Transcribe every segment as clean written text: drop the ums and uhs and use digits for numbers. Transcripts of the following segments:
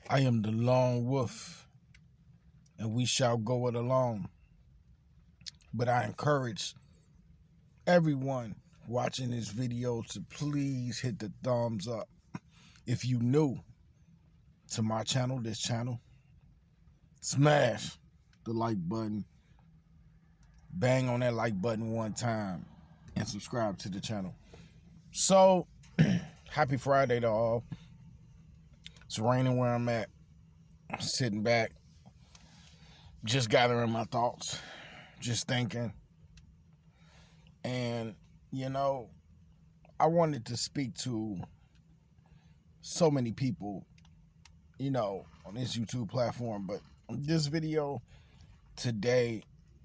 I am the lone wolf, and we shall go it alone. But I encourage everyone watching this video to please hit the thumbs up. If you new to my channel, this channel, smash the like button. Bang on that like button one time and subscribe to the channel. So, happy Friday to all. It's raining where I'm at. I'm sitting back, just gathering my thoughts, just thinking. And, I wanted to speak to so many people, on this YouTube platform. But this video today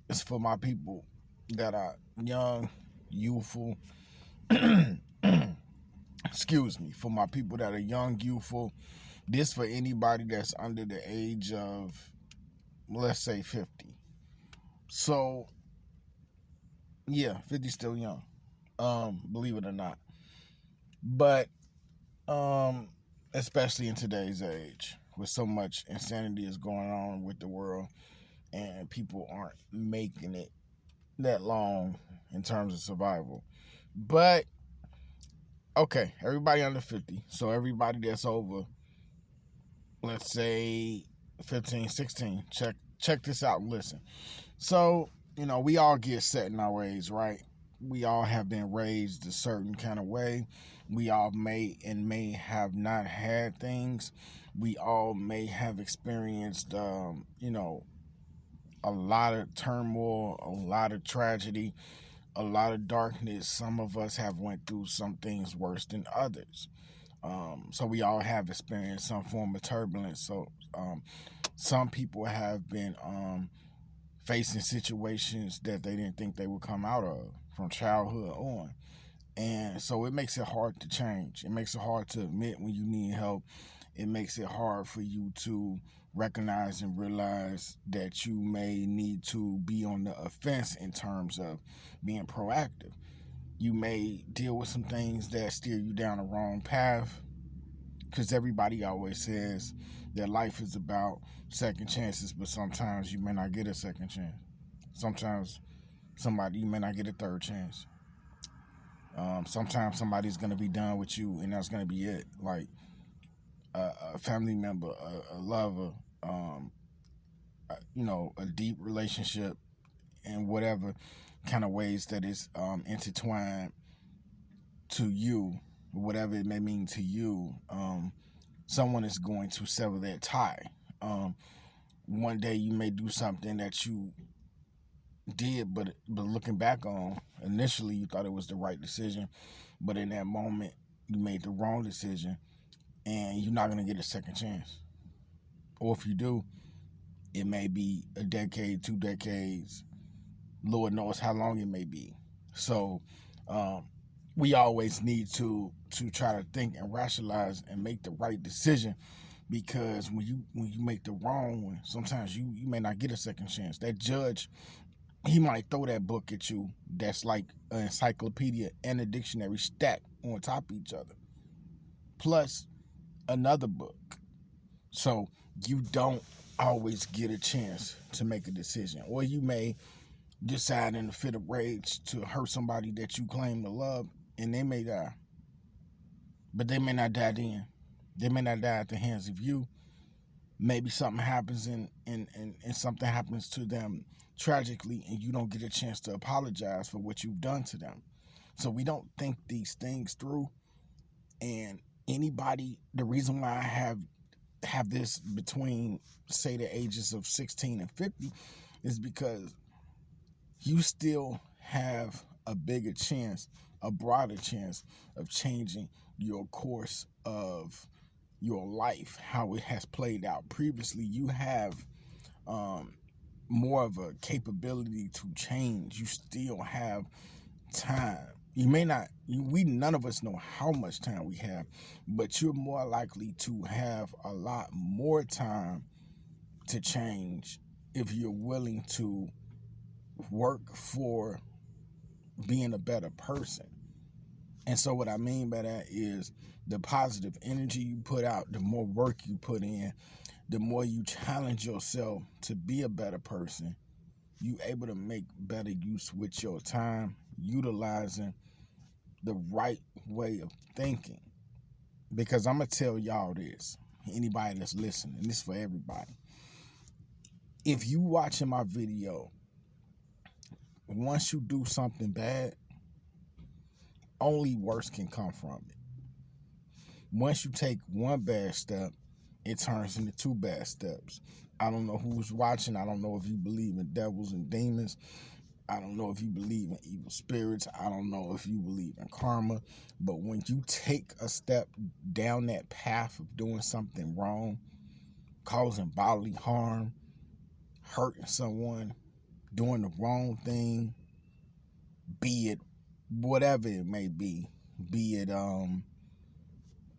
is for my people that are young, youthful. Excuse me, for my people that are young, youthful. This for anybody that's under the age of, let's say, 50. So, yeah, 50 still young, believe it or not. But especially in today's age, where so much insanity is going on with the world, and people aren't making it that long in terms of survival. But okay, everybody under 50. So everybody that's over, let's say 15, 16, check this out and listen. So, we all get set in our ways, right? We all have been raised a certain kind of way. We all may have not had things. We all may have experienced, a lot of turmoil, a lot of tragedy, a lot of darkness. Some of us have went through some things worse than others. So we all have experienced some form of turbulence. So some people have been facing situations that they didn't think they would come out of from childhood on. And so it makes it hard to change. It makes it hard to admit when you need help. It makes it hard for you to recognize and realize that you may need to be on the offense in terms of being proactive. You may deal with some things that steer you down the wrong path, because everybody always says that life is about second chances, but sometimes you may not get a second chance. Sometimes you may not get a third chance. Sometimes somebody's going to be done with you, and that's going to be it. Like a family member, a lover, a deep relationship, in whatever kind of ways that is intertwined to you, whatever it may mean to you. Someone is going to sever that tie. One day you may do something that you did, but looking back on, initially you thought it was the right decision, but in that moment you made the wrong decision, and you're not going to get a second chance. Or if you do, it may be a decade, 2 decades, Lord knows how long it may be. So we always need to try to think and rationalize and make the right decision, because when you make the wrong one, sometimes you may not get a second chance. That judge, he might throw that book at you that's like an encyclopedia and a dictionary stacked on top of each other, plus another book. So you don't always get a chance to make a decision. Or you may decide in a fit of rage to hurt somebody that you claim to love, and they may die. But they may not die then. They may not die at the hands of you. Maybe something happens and something happens to them tragically, and you don't get a chance to apologize for what you've done to them. So we don't think these things through. And the reason why I have this between, say, the ages of 16 and 50 is because you still have a bigger chance, a broader chance of changing your course of your life, how it has played out previously. You have more of a capability to change. You still have time. You may not, none of us know how much time we have, but you're more likely to have a lot more time to change if you're willing to work for being a better person. And so what I mean by that is the positive energy you put out, the more work you put in, the more you challenge yourself to be a better person, you able to make better use with your time, utilizing the right way of thinking. Because I'm going to tell y'all this, anybody that's listening, this is for everybody. If you watching my video, once you do something bad, only worse can come from it. Once you take one bad step, it turns into two bad steps. I don't know who's watching. I don't know if you believe in devils and demons. I don't know if you believe in evil spirits. I don't know if you believe in karma. But when you take a step down that path of doing something wrong, causing bodily harm, hurting someone, doing the wrong thing, be it whatever it may be it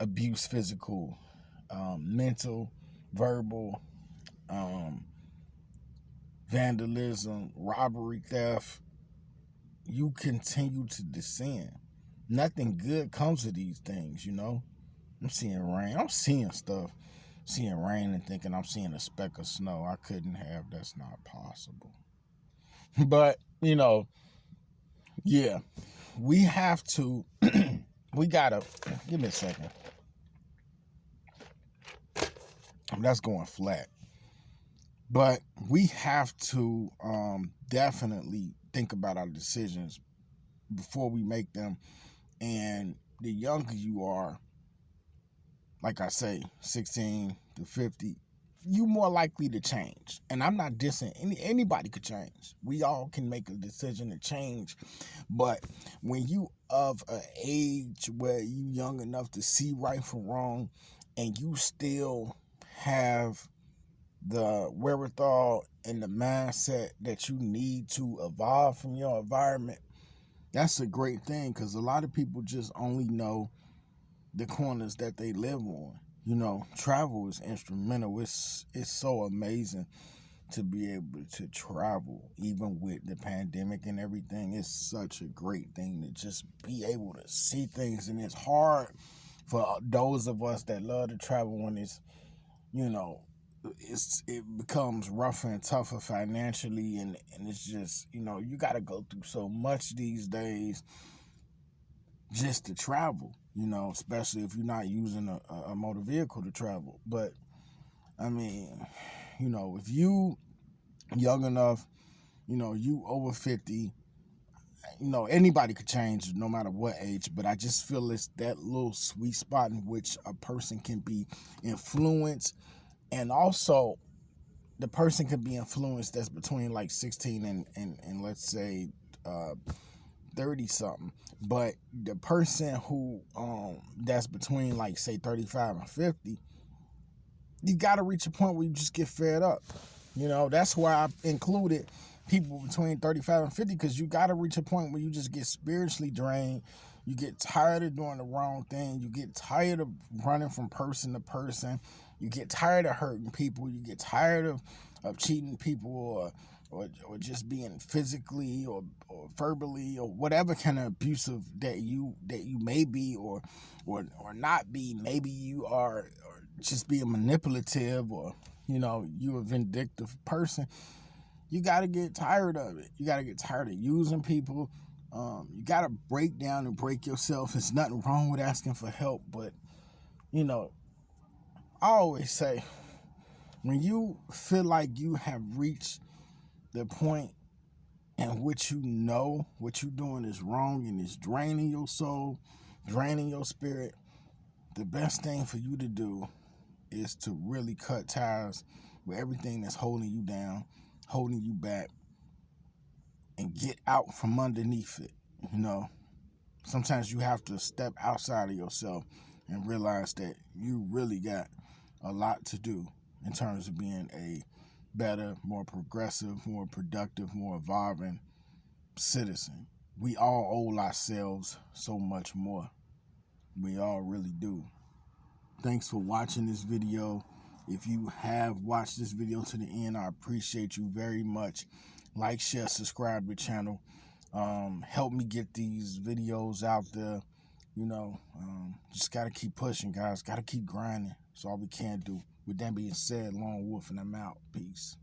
abuse, physical, mental, verbal, vandalism, robbery, theft, you continue to descend. Nothing good comes of these things, you know. I'm seeing rain. I'm seeing stuff. Seeing rain and thinking I'm seeing a speck of snow. I couldn't have. That's not possible. But, you know, yeah, we have to, we gotta, give me a second. That's going flat. But we have to definitely think about our decisions before we make them. And the younger you are, like I say, 16 to 50, you more likely to change. And I'm not dissing. Anybody could change. We all can make a decision to change. But when you of an age where you young enough to see right from wrong, and you still have the wherewithal and the mindset that you need to evolve from your environment, that's a great thing, because a lot of people just only know the corners that they live on. You know, travel is instrumental. It's so amazing to be able to travel, even with the pandemic and everything. It's such a great thing to just be able to see things, and it's hard for those of us that love to travel when it's, you know, it becomes rougher and tougher financially, and it's just, you know, you got to go through so much these days just to travel, you know, especially if you're not using a motor vehicle to travel. But I mean, you know, if you young enough, you know, you over 50, you know, anybody could change no matter what age, but I just feel it's that little sweet spot in which a person can be influenced. And also, the person can be influenced that's between like 16 and let's say 30 something. But the person who that's between like say 35 and 50, you got to reach a point where you just get fed up. You know, that's why I included people between 35 and 50, because you got to reach a point where you just get spiritually drained. You get tired of doing the wrong thing. You get tired of running from person to person. You get tired of hurting people. You get tired of cheating people, or just being physically or verbally or whatever kind of abusive that you may be or not be. Maybe you are or just being manipulative, or, you know, you a vindictive person. You got to get tired of it. You got to get tired of using people. You got to break down and break yourself. There's nothing wrong with asking for help, but, you know, I always say, when you feel like you have reached the point in which you know what you're doing is wrong and it's draining your soul, draining your spirit, the best thing for you to do is to really cut ties with everything that's holding you down, holding you back, and get out from underneath it. You know, sometimes you have to step outside of yourself and realize that you really got a lot to do in terms of being a better, more progressive, more productive, more evolving citizen. We all owe ourselves so much more. We all really do. Thanks for watching this video. If you have watched this video to the end, I appreciate you very much. Like, share, subscribe to the channel. Help me get these videos out there. Just got to keep pushing, guys. Got to keep grinding. That's all we can do. With that being said, Lone Wolf, and I'm out. Peace.